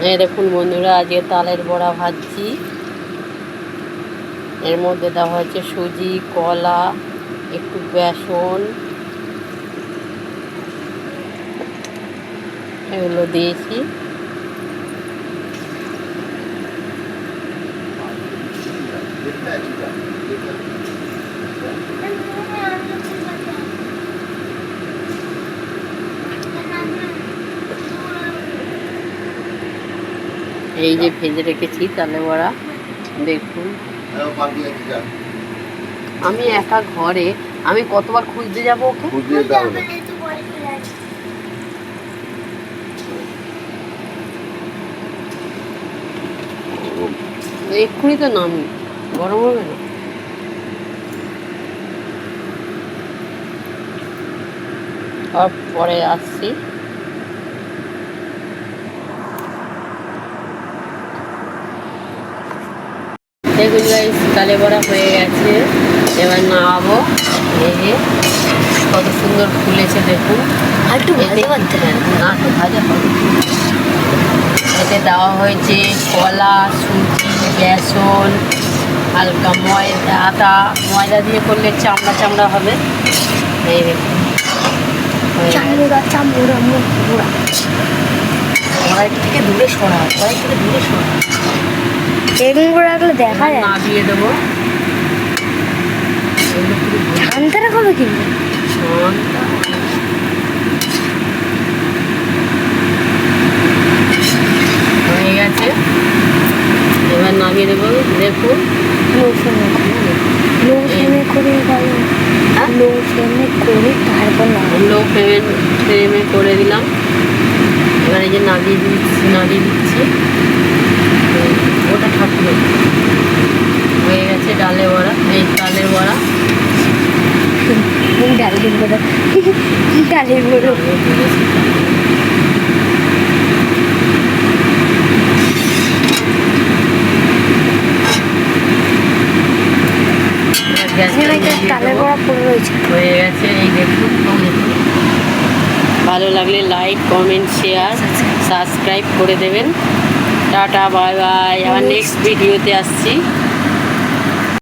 এই দেখুন বন্ধুরা, আজকে তালের বড়া ভাজছি। এর মধ্যে দেওয়া হয়েছে সুজি, কলা, একটু বেসন, এগুলো দিয়েছি। এই যে ভেজে রেখেছি তালে বড়া, দেখুন। আমি একা ঘরে, আমি কতবার খুঁজতে যাবো ওকে? এক্ষুনি তো নামি, গরম হবে না? আর পরে আসছি। দেখুন গাইস, তালে বড়া হয়ে গেছে, এবার নামাবো। এই যে কত সুন্দর ফুলেছে দেখুন। আর একটু ভাজা করতে হবে না, একটু ভাজা হবে। এতে দেওয়া হয়েছে কলা, সুজি, বেসন, হালকা ময়দা, আটা। ময়দা দিয়ে করলে চামড়া চামড়া হবে। এই দেখুন, কড়াই থেকে দূরে সরা, কড়াই থেকে দূরে সরা। বেগুন করে রাখলে দেখা যায়। নামিয়ে দেবো। শান্তা রাখাবে কিন্তু হয়ে গেছে, এবার নামিয়ে দেবো। দেখুন, লো ফ্লেমে করে লো ফ্লেমে করে তারপর লো ফ্লেমে করে দিলাম। এবার এই যে নামিয়ে দিচ্ছি। ওটা ঠাকুর হয়ে গেছে ডালে বড়া, এই তালের বড়া। ডালের বড়া, ডালের বড়া। তালের বড়া পড়ে রয়েছে, হয়ে গেছে। এই দেখুন, ভালো লাগলে লাইক, কমেন্ট, শেয়ার, সাবস্ক্রাইব করে দেবেন। Tata, bye bye. আবার নেক্সট ভিডিওতে আসছি।